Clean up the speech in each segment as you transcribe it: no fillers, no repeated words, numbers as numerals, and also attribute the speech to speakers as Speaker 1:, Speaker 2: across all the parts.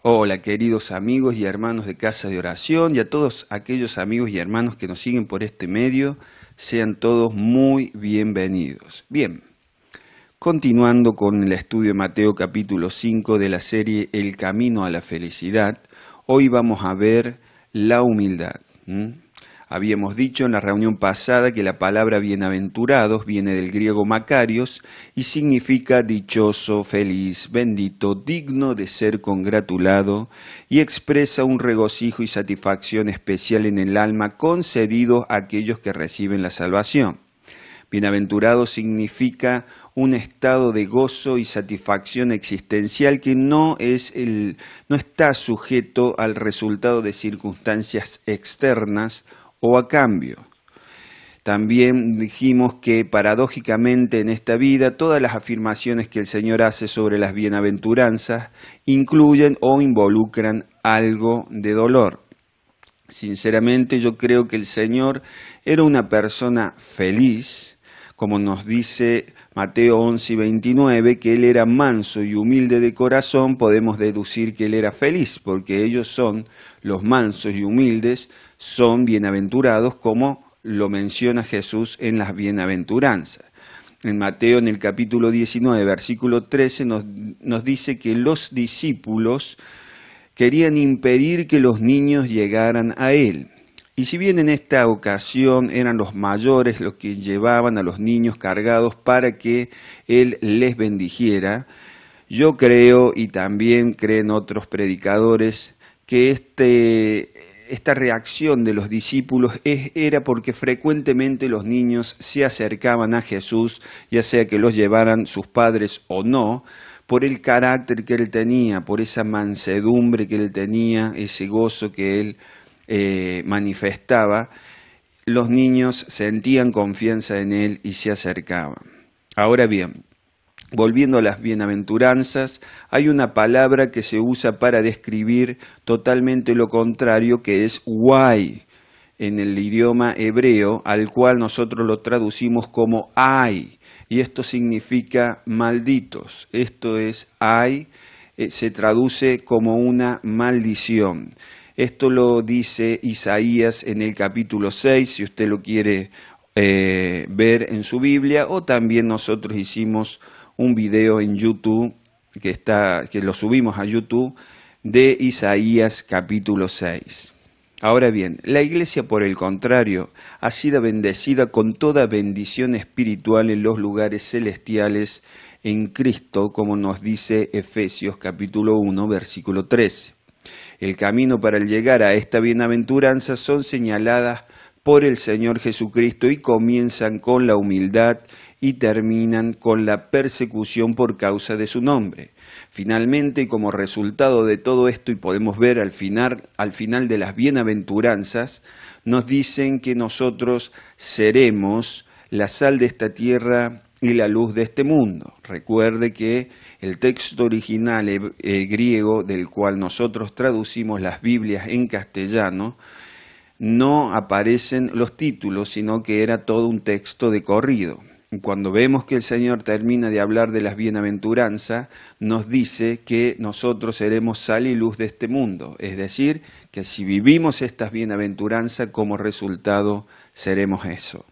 Speaker 1: Hola, queridos amigos y hermanos de Casa de Oración y a todos aquellos amigos y hermanos que nos siguen por este medio, sean todos muy bienvenidos. Bien, continuando con el estudio de Mateo capítulo 5 de la serie El Camino a la Felicidad, hoy vamos a ver la humildad. Habíamos dicho en la reunión pasada que la palabra bienaventurados viene del griego makarios y significa dichoso, feliz, bendito, digno de ser congratulado y expresa un regocijo y satisfacción especial en el alma concedido a aquellos que reciben la salvación. Bienaventurado significa un estado de gozo y satisfacción existencial que no está sujeto al resultado de circunstancias externas o a cambio. También dijimos que paradójicamente en esta vida todas las afirmaciones que el Señor hace sobre las bienaventuranzas incluyen o involucran algo de dolor. Sinceramente yo creo que el Señor era una persona feliz, como nos dice Mateo 11 y 29, que Él era manso y humilde de corazón, podemos deducir que Él era feliz, porque ellos son, los mansos y humildes, son bienaventurados, como lo menciona Jesús en las bienaventuranzas. En Mateo, en el capítulo 19, versículo 13, nos dice que los discípulos querían impedir que los niños llegaran a Él. Y si bien en esta ocasión eran los mayores los que llevaban a los niños cargados para que Él les bendijera, yo creo, y también creen otros predicadores, que esta reacción de los discípulos era porque frecuentemente los niños se acercaban a Jesús, ya sea que los llevaran sus padres o no, por el carácter que Él tenía, por esa mansedumbre que Él tenía, ese gozo que Él manifestaba, los niños sentían confianza en Él y se acercaban. Ahora bien, volviendo a las bienaventuranzas, hay una palabra que se usa para describir totalmente lo contrario, que es guay, en el idioma hebreo, al cual nosotros lo traducimos como ay, y esto significa malditos. Esto es ay, se traduce como una maldición. Esto lo dice Isaías en el capítulo 6, si usted lo quiere ver en su Biblia, o también nosotros hicimos un video en YouTube, que lo subimos a YouTube, de Isaías capítulo 6. Ahora bien, la iglesia, por el contrario, ha sido bendecida con toda bendición espiritual en los lugares celestiales en Cristo, como nos dice Efesios capítulo 1, versículo 13. El camino para llegar a esta bienaventuranza son señaladas por el Señor Jesucristo y comienzan con la humildad y terminan con la persecución por causa de su nombre. Finalmente, como resultado de todo esto, y podemos ver al final de las bienaventuranzas, nos dicen que nosotros seremos la sal de esta tierra y la luz de este mundo. Recuerde que el texto original griego del cual nosotros traducimos las Biblias en castellano, no aparecen los títulos, sino que era todo un texto de corrido. Cuando vemos que el Señor termina de hablar de las bienaventuranzas, nos dice que nosotros seremos sal y luz de este mundo. Es decir, que si vivimos estas bienaventuranzas, como resultado seremos eso.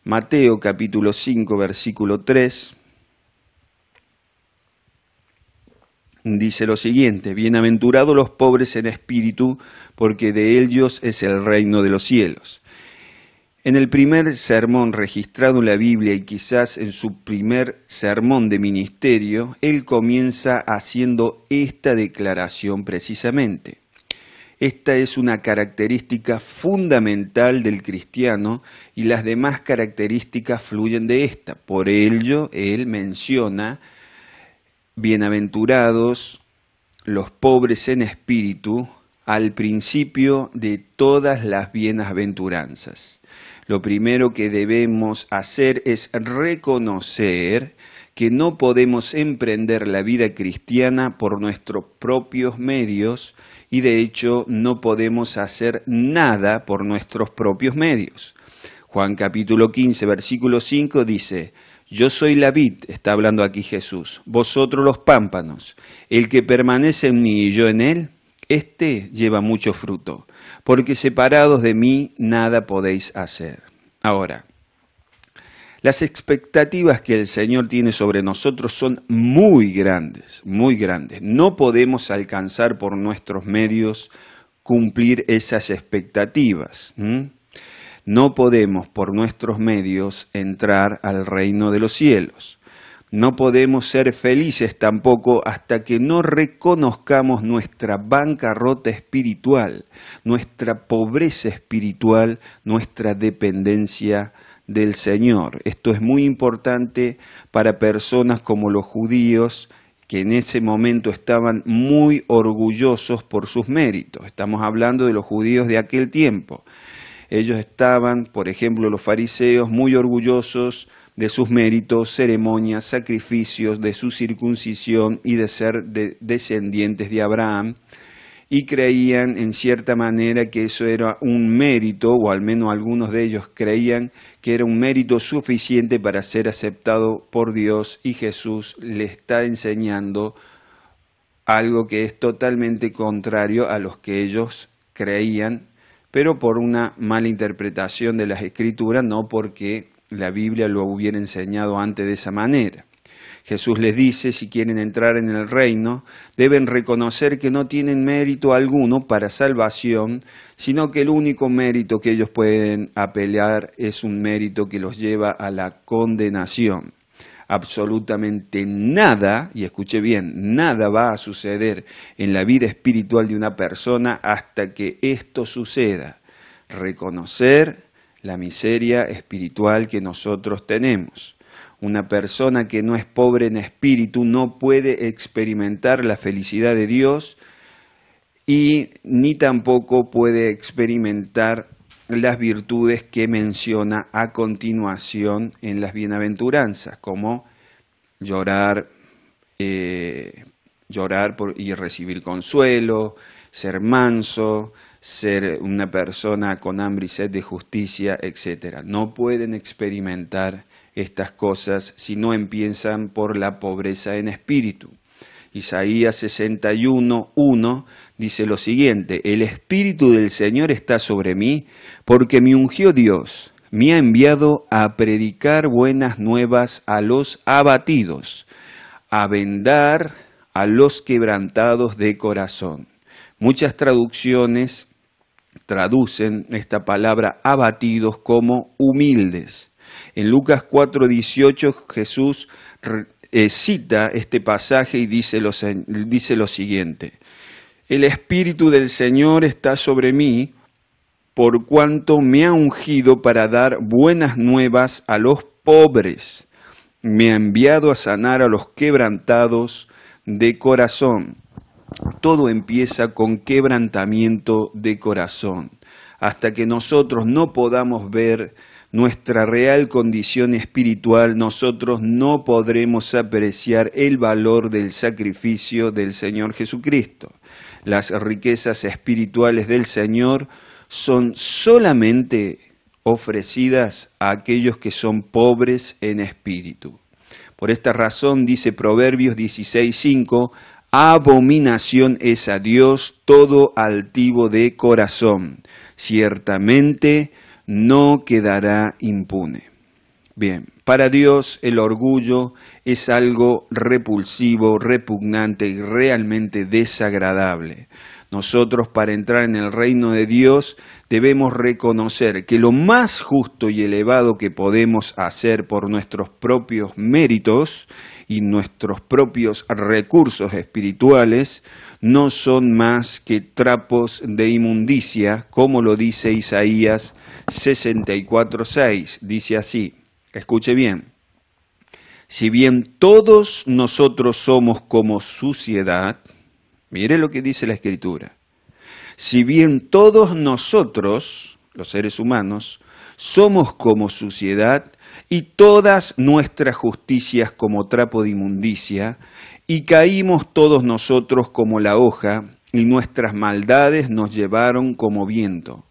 Speaker 1: Mateo capítulo 5, versículo 3, dice lo siguiente: bienaventurados los pobres en espíritu, porque de ellos es el reino de los cielos. En el primer sermón registrado en la Biblia y quizás en su primer sermón de ministerio, él comienza haciendo esta declaración precisamente. Esta es una característica fundamental del cristiano y las demás características fluyen de esta. Por ello, él menciona: bienaventurados los pobres en espíritu, al principio de todas las bienaventuranzas. Lo primero que debemos hacer es reconocer que no podemos emprender la vida cristiana por nuestros propios medios y de hecho no podemos hacer nada por nuestros propios medios. Juan capítulo 15, versículo 5 dice: Yo soy la vid, está hablando aquí Jesús, vosotros los pámpanos. El que permanece en mí y yo en él, éste lleva mucho fruto, porque separados de mí nada podéis hacer. Ahora, las expectativas que el Señor tiene sobre nosotros son muy grandes, muy grandes. No podemos alcanzar por nuestros medios cumplir esas expectativas. No podemos por nuestros medios entrar al reino de los cielos. No podemos ser felices tampoco hasta que no reconozcamos nuestra bancarrota espiritual, nuestra pobreza espiritual, nuestra dependencia del Señor. Esto es muy importante para personas como los judíos, que en ese momento estaban muy orgullosos por sus méritos. Estamos hablando de los judíos de aquel tiempo. Ellos estaban, por ejemplo, los fariseos, muy orgullosos de sus méritos, ceremonias, sacrificios, de su circuncisión y de ser descendientes de Abraham, y creían en cierta manera que eso era un mérito, o al menos algunos de ellos creían que era un mérito suficiente para ser aceptado por Dios, y Jesús le está enseñando algo que es totalmente contrario a los que ellos creían, pero por una mala interpretación de las Escrituras, no porque la Biblia lo hubiera enseñado antes de esa manera. Jesús les dice, si quieren entrar en el reino, deben reconocer que no tienen mérito alguno para salvación, sino que el único mérito que ellos pueden apelar es un mérito que los lleva a la condenación. Absolutamente nada, y escuche bien, nada va a suceder en la vida espiritual de una persona hasta que esto suceda. Reconocer la miseria espiritual que nosotros tenemos. Una persona que no es pobre en espíritu no puede experimentar la felicidad de Dios y ni tampoco puede experimentar las virtudes que menciona a continuación en las bienaventuranzas, como llorar y recibir consuelo, ser manso, ser una persona con hambre y sed de justicia, etc. No pueden experimentar estas cosas si no empiezan por la pobreza en espíritu. Isaías 61:1 dice lo siguiente: el Espíritu del Señor está sobre mí, porque me ungió Dios, me ha enviado a predicar buenas nuevas a los abatidos, a vendar a los quebrantados de corazón. Muchas traducciones traducen esta palabra abatidos como humildes. En Lucas 4:18 Jesús cita este pasaje y dice lo siguiente: el Espíritu del Señor está sobre mí, por cuanto me ha ungido para dar buenas nuevas a los pobres, me ha enviado a sanar a los quebrantados de corazón. Todo empieza con quebrantamiento de corazón. Hasta que nosotros no podamos ver nuestra real condición espiritual, nosotros no podremos apreciar el valor del sacrificio del Señor Jesucristo. Las riquezas espirituales del Señor son solamente ofrecidas a aquellos que son pobres en espíritu. Por esta razón dice Proverbios 16:5, abominación es a Dios todo altivo de corazón, ciertamente no quedará impune. Bien, para Dios el orgullo es algo repulsivo, repugnante y realmente desagradable. Nosotros, para entrar en el reino de Dios, debemos reconocer que lo más justo y elevado que podemos hacer por nuestros propios méritos y nuestros propios recursos espirituales no son más que trapos de inmundicia, como lo dice Isaías 64:6. Dice así, escuche bien: si bien todos nosotros somos como suciedad, mire lo que dice la Escritura, si bien todos nosotros, los seres humanos, somos como suciedad, y todas nuestras justicias como trapo de inmundicia, y caímos todos nosotros como la hoja, y nuestras maldades nos llevaron como viento.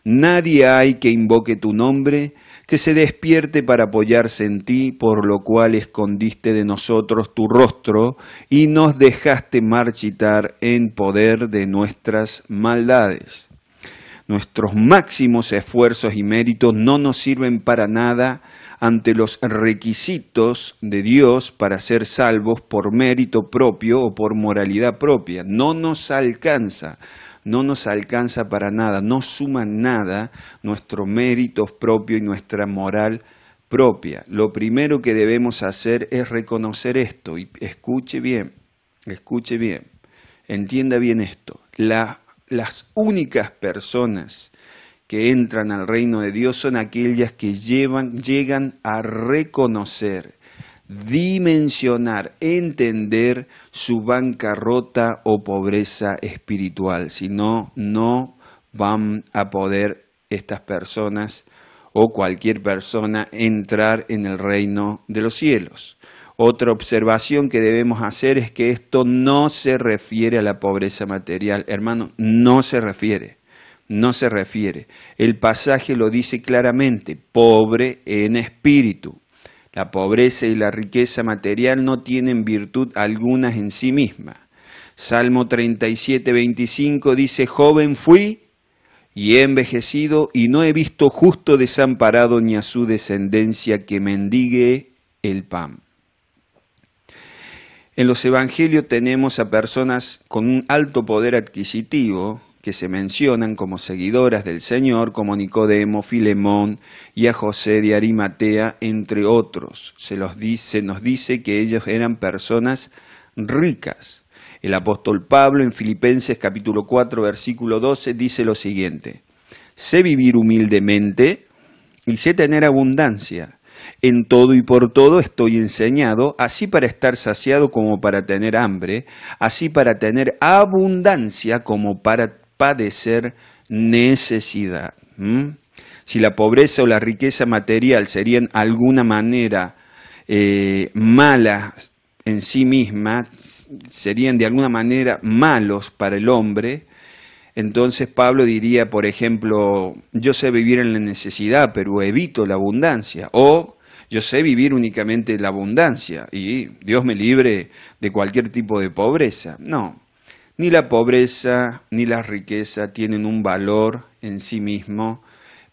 Speaker 1: Nadie hay que invoque tu nombre, que se despierte para apoyarse en ti, por lo cual escondiste de nosotros tu rostro y nos dejaste marchitar en poder de nuestras maldades. Nuestros máximos esfuerzos y méritos no nos sirven para nada ante los requisitos de Dios para ser salvos por mérito propio o por moralidad propia. No nos alcanza para nada, no suman nada nuestros méritos propios y nuestra moral propia. Lo primero que debemos hacer es reconocer esto, y escuche bien, entienda bien esto. Las únicas personas que entran al reino de Dios son aquellas que llegan a reconocer, dimensionar, entender su bancarrota o pobreza espiritual. Si no, no van a poder estas personas o cualquier persona entrar en el reino de los cielos. Otra observación que debemos hacer es que esto no se refiere a la pobreza material. Hermano, no se refiere. El pasaje lo dice claramente, pobre en espíritu. La pobreza y la riqueza material no tienen virtud alguna en sí misma. Salmo 37:25 dice, joven fui y he envejecido y no he visto justo desamparado ni a su descendencia que mendigue el pan. En los evangelios tenemos a personas con un alto poder adquisitivo que se mencionan como seguidoras del Señor, como Nicodemo, Filemón y a José de Arimatea, entre otros. Se nos dice que ellos eran personas ricas. El apóstol Pablo en Filipenses capítulo 4, versículo 12 dice lo siguiente, sé vivir humildemente y sé tener abundancia. En todo y por todo estoy enseñado, así para estar saciado como para tener hambre, así para tener abundancia como para padecer necesidad. Si la pobreza o la riqueza material serían alguna manera malas en sí mismas, serían de alguna manera malos para el hombre, entonces Pablo diría, por ejemplo, yo sé vivir en la necesidad, pero evito la abundancia. O yo sé vivir únicamente la abundancia y Dios me libre de cualquier tipo de pobreza. No, ni la pobreza ni la riqueza tienen un valor en sí mismo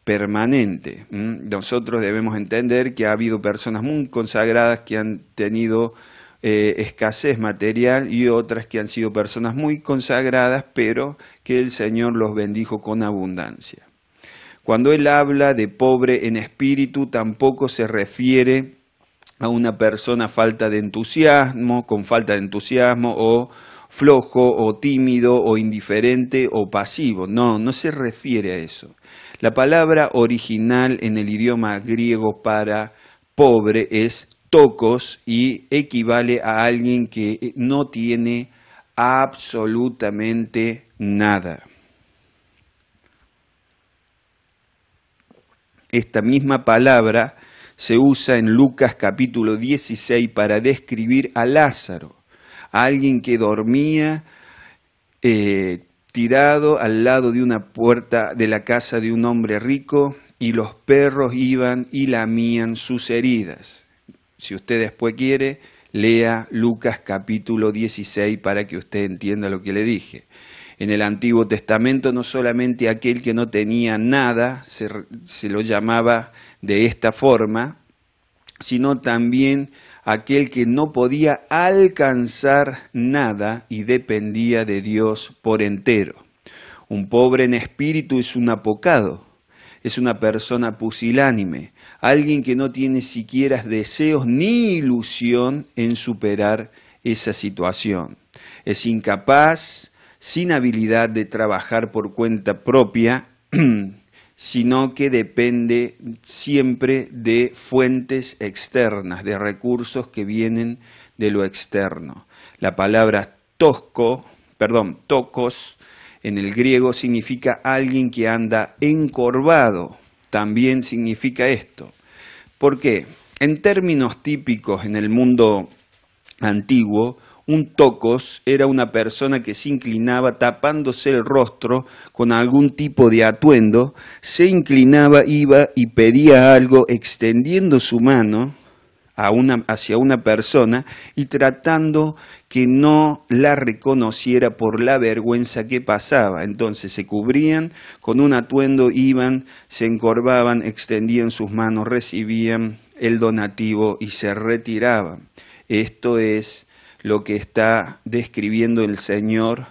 Speaker 1: permanente. Nosotros debemos entender que ha habido personas muy consagradas que han tenido escasez material y otras que han sido personas muy consagradas, pero que el Señor los bendijo con abundancia. Cuando Él habla de pobre en espíritu, tampoco se refiere a una persona con falta de entusiasmo o flojo o tímido o indiferente o pasivo. No se refiere a eso. La palabra original en el idioma griego para pobre es tokos y equivale a alguien que no tiene absolutamente nada. Esta misma palabra se usa en Lucas capítulo 16 para describir a Lázaro, a alguien que dormía tirado al lado de una puerta de la casa de un hombre rico y los perros iban y lamían sus heridas. Si usted después quiere, lea Lucas capítulo 16 para que usted entienda lo que le dije. En el Antiguo Testamento no solamente aquel que no tenía nada se lo llamaba de esta forma, sino también aquel que no podía alcanzar nada y dependía de Dios por entero. Un pobre en espíritu es un apocado, es una persona pusilánime, alguien que no tiene siquiera deseos ni ilusión en superar esa situación. Es incapaz, sin habilidad de trabajar por cuenta propia, sino que depende siempre de fuentes externas, de recursos que vienen de lo externo. La palabra tokos, en el griego significa alguien que anda encorvado, también significa esto. ¿Por qué? En términos típicos en el mundo antiguo, Un tokos era una persona que se inclinaba tapándose el rostro con algún tipo de atuendo, se inclinaba, iba y pedía algo extendiendo su mano hacia una persona y tratando que no la reconociera por la vergüenza que pasaba. Entonces se cubrían con un atuendo, iban, se encorvaban, extendían sus manos, recibían el donativo y se retiraban. Esto es lo que está describiendo el Señor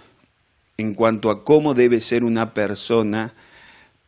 Speaker 1: en cuanto a cómo debe ser una persona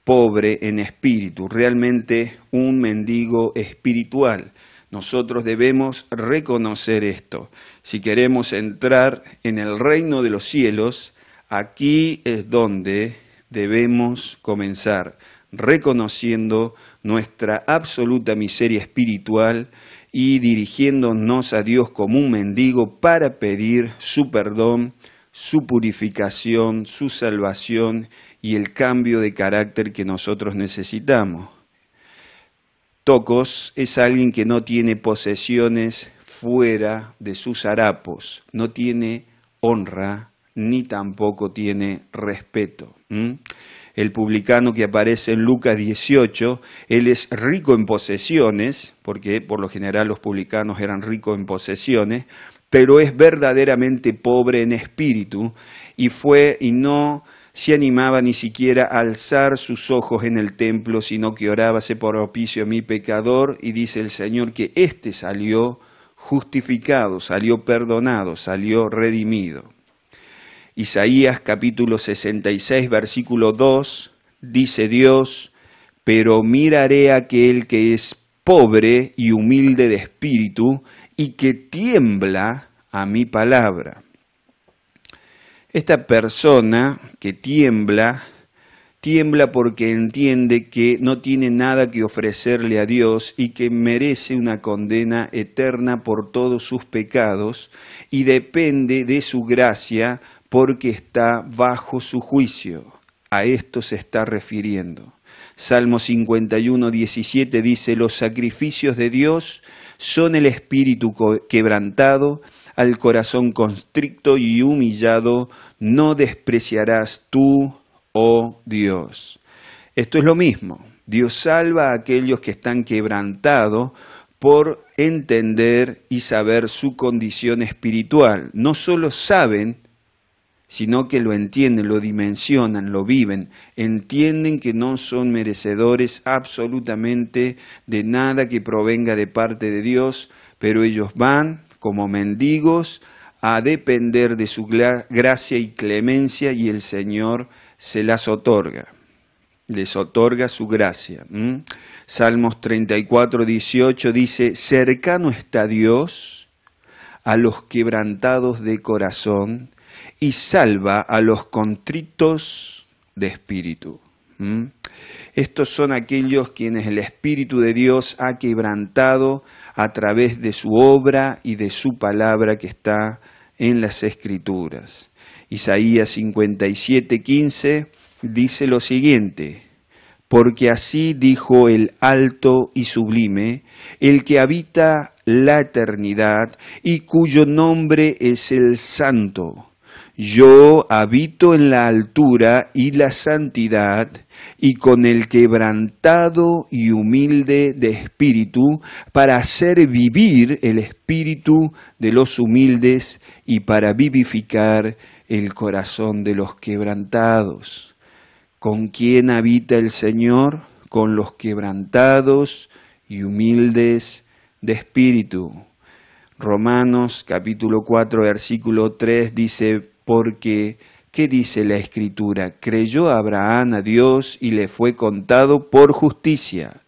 Speaker 1: pobre en espíritu, realmente un mendigo espiritual. Nosotros debemos reconocer esto. Si queremos entrar en el reino de los cielos, aquí es donde debemos comenzar, reconociendo nuestra absoluta miseria espiritual y dirigiéndonos a Dios como un mendigo para pedir su perdón, su purificación, su salvación y el cambio de carácter que nosotros necesitamos. Tokos es alguien que no tiene posesiones fuera de sus harapos, no tiene honra ni tampoco tiene respeto. El publicano que aparece en Lucas 18, él es rico en posesiones, porque por lo general los publicanos eran ricos en posesiones, pero es verdaderamente pobre en espíritu y no se animaba ni siquiera a alzar sus ojos en el templo, sino que oraba: sé propicio a mi pecador, y dice el Señor que éste salió justificado, salió perdonado, salió redimido. Isaías capítulo 66, versículo 2, dice Dios: pero miraré a aquel que es pobre y humilde de espíritu, y que tiembla a mi palabra. Esta persona que tiembla porque entiende que no tiene nada que ofrecerle a Dios y que merece una condena eterna por todos sus pecados y depende de su gracia porque está bajo su juicio. A esto se está refiriendo. Salmo 51, 17 dice: los sacrificios de Dios son el espíritu quebrantado, al corazón constricto y humillado no despreciarás tú, oh Dios. Esto es lo mismo. Dios salva a aquellos que están quebrantados por entender y saber su condición espiritual. No solo saben, sino que lo entienden, lo dimensionan, lo viven, entienden que no son merecedores absolutamente de nada que provenga de parte de Dios, pero ellos van como mendigos a depender de su gracia y clemencia, y el Señor se las otorga, les otorga su gracia. Salmos 34, 18 dice: cercano está Dios a los quebrantados de corazón y salva a los contritos de espíritu. Estos son aquellos quienes el Espíritu de Dios ha quebrantado a través de su obra y de su palabra que está en las Escrituras. Isaías 57, 15 dice lo siguiente: porque así dijo el alto y sublime, el que habita la eternidad y cuyo nombre es el Santo. Yo habito en la altura y la santidad, y con el quebrantado y humilde de espíritu, para hacer vivir el espíritu de los humildes y para vivificar el corazón de los quebrantados. ¿Con quién habita el Señor? Con los quebrantados y humildes de espíritu. Romanos capítulo 4, versículo 3 dice: porque, ¿qué dice la Escritura? Creyó Abraham a Dios y le fue contado por justicia.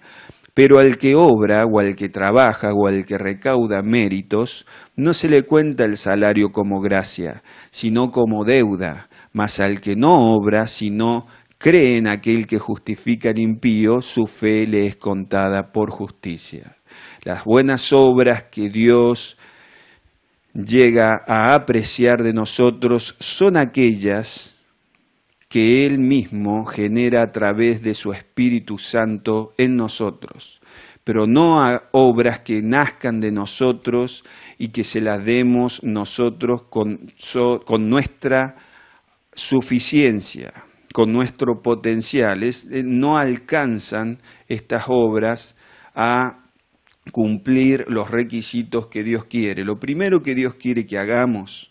Speaker 1: Pero al que obra, o al que trabaja, o al que recauda méritos, no se le cuenta el salario como gracia, sino como deuda. Mas al que no obra, sino cree en aquel que justifica al impío, su fe le es contada por justicia. Las buenas obras que Dios llega a apreciar de nosotros son aquellas que Él mismo genera a través de su Espíritu Santo en nosotros. pero no a obras que nazcan de nosotros y que se las demos nosotros con nuestra suficiencia, con nuestro potencial. No alcanzan estas obras a cumplir los requisitos que Dios quiere. Lo primero que Dios quiere que hagamos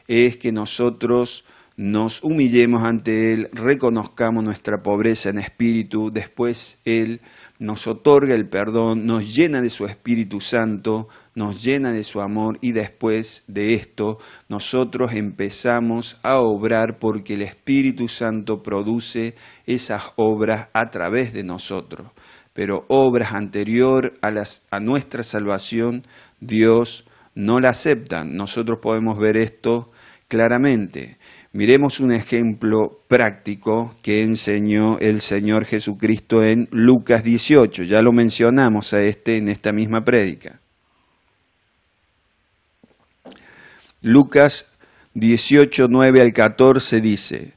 Speaker 1: es que nosotros nos humillemos ante Él, reconozcamos nuestra pobreza en espíritu, después Él nos otorga el perdón, nos llena de su Espíritu Santo, nos llena de su amor y después de esto nosotros empezamos a obrar porque el Espíritu Santo produce esas obras a través de nosotros. Pero obras anterior a nuestra salvación, Dios no la acepta. Nosotros podemos ver esto claramente. Miremos un ejemplo práctico que enseñó el Señor Jesucristo en Lucas 18. Ya lo mencionamos en esta misma prédica. Lucas 18, 9 al 14 dice: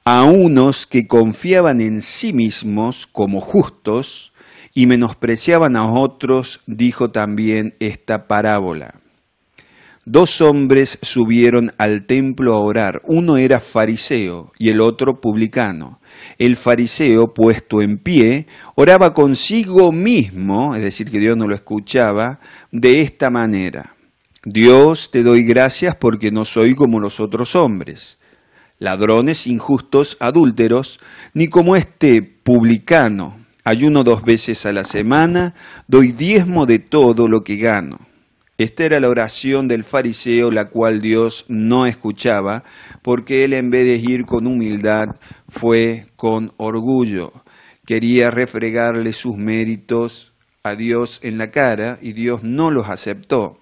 Speaker 1: a unos que confiaban en sí mismos como justos y menospreciaban a otros, dijo también esta parábola. 2 hombres subieron al templo a orar. Uno era fariseo y el otro publicano. El fariseo, puesto en pie, oraba consigo mismo, es decir, que Dios no lo escuchaba, de esta manera: Dios, te doy gracias porque no soy como los otros hombres, ladrones, injustos, adúlteros, ni como este publicano. Ayuno 2 veces a la semana, doy diezmo de todo lo que gano. Esta era la oración del fariseo, la cual Dios no escuchaba, porque él, en vez de ir con humildad, fue con orgullo. Quería refregarle sus méritos a Dios en la cara y Dios no los aceptó.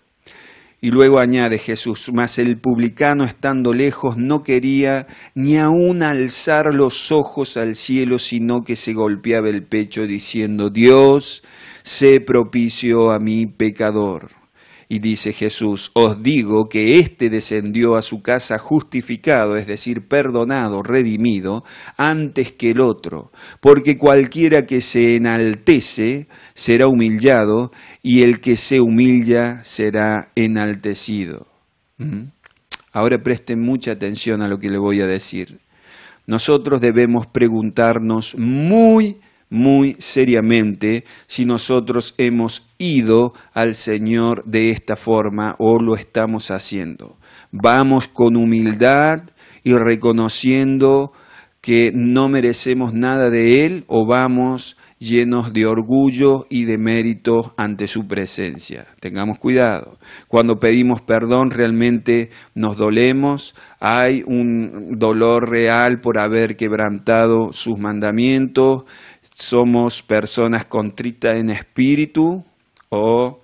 Speaker 1: Y luego añade Jesús: mas el publicano, estando lejos, no quería ni aun alzar los ojos al cielo, sino que se golpeaba el pecho diciendo: Dios, sé propicio a mí pecador. Y dice Jesús: os digo que éste descendió a su casa justificado, es decir, perdonado, redimido, antes que el otro. Porque cualquiera que se enaltece será humillado, y el que se humilla será enaltecido. Ahora presten mucha atención a lo que le voy a decir. Nosotros debemos preguntarnos muy seriamente si nosotros hemos ido al Señor de esta forma o lo estamos haciendo. Vamos con humildad y reconociendo que no merecemos nada de Él, o vamos llenos de orgullo y de mérito ante su presencia. Tengamos cuidado. Cuando pedimos perdón, realmente nos dolemos, hay un dolor real por haber quebrantado sus mandamientos. ¿Somos personas contritas en espíritu o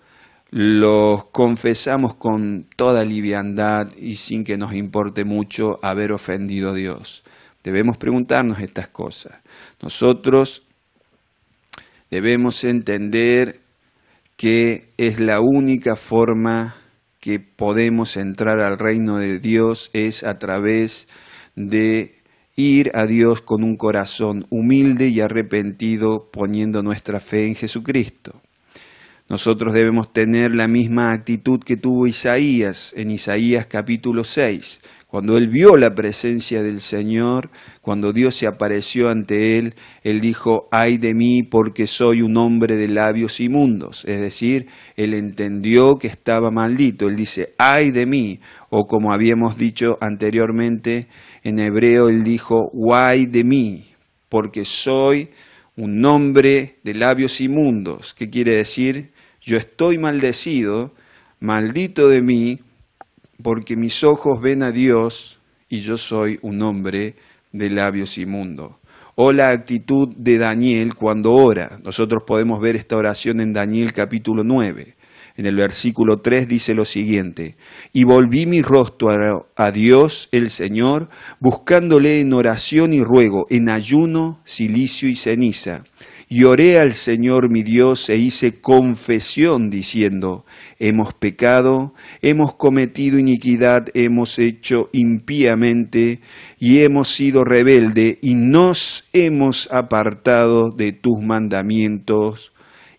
Speaker 1: los confesamos con toda liviandad y sin que nos importe mucho haber ofendido a Dios? Debemos preguntarnos estas cosas. Nosotros debemos entender que es la única forma que podemos entrar al reino de Dios es a través de ir a Dios con un corazón humilde y arrepentido, poniendo nuestra fe en Jesucristo. Nosotros debemos tener la misma actitud que tuvo Isaías en Isaías capítulo 6. Cuando él vio la presencia del Señor, cuando Dios se apareció ante él, él dijo: ay de mí, porque soy un hombre de labios inmundos. Es decir, él entendió que estaba maldito. Él dice: ay de mí, o como habíamos dicho anteriormente, en hebreo él dijo: guay de mí, porque soy un hombre de labios inmundos. ¿Qué quiere decir? Yo estoy maldecido, maldito de mí, porque mis ojos ven a Dios y yo soy un hombre de labios inmundos. O la actitud de Daniel cuando ora. Nosotros podemos ver esta oración en Daniel capítulo 9. En el versículo 3 dice lo siguiente: y volví mi rostro a Dios el Señor, buscándole en oración y ruego, en ayuno, cilicio y ceniza. Y oré al Señor mi Dios e hice confesión diciendo: hemos pecado, hemos cometido iniquidad, hemos hecho impíamente y hemos sido rebelde y nos hemos apartado de tus mandamientos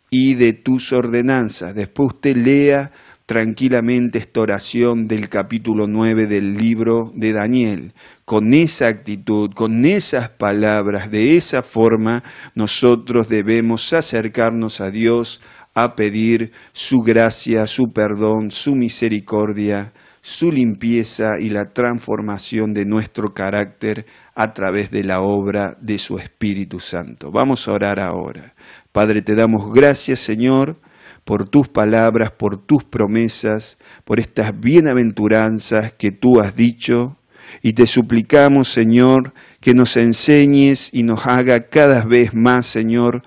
Speaker 1: y de tus ordenanzas. Después usted lea tranquilamente esta oración del capítulo 9 del libro de Daniel. Con esa actitud, con esas palabras, de esa forma, nosotros debemos acercarnos a Dios a pedir su gracia, su perdón, su misericordia, su limpieza y la transformación de nuestro carácter a través de la obra de su Espíritu Santo. Vamos a orar ahora. Padre, te damos gracias, Señor, por tus palabras, por tus promesas, por estas bienaventuranzas que tú has dicho, y te suplicamos, Señor, que nos enseñes y nos haga cada vez más, Señor,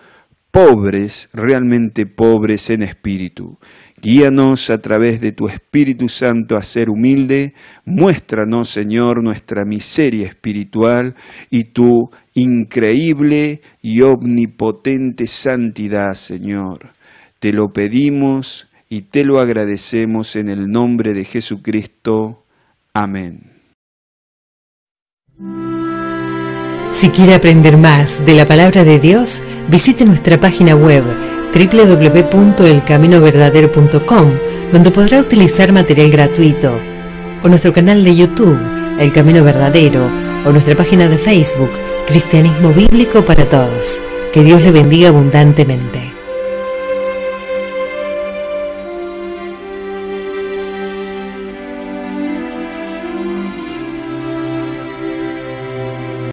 Speaker 1: pobres, realmente pobres en espíritu. Guíanos a través de tu Espíritu Santo a ser humilde, muéstranos, Señor, nuestra miseria espiritual y tu increíble y omnipotente santidad, Señor. Te lo pedimos y te lo agradecemos en el nombre de Jesucristo. Amén.
Speaker 2: Si quiere aprender más de la Palabra de Dios, visite nuestra página web www.elcaminoverdadero.com, donde podrá utilizar material gratuito, o nuestro canal de YouTube, El Camino Verdadero, o nuestra página de Facebook, Cristianismo Bíblico para Todos. Que Dios le bendiga abundantemente.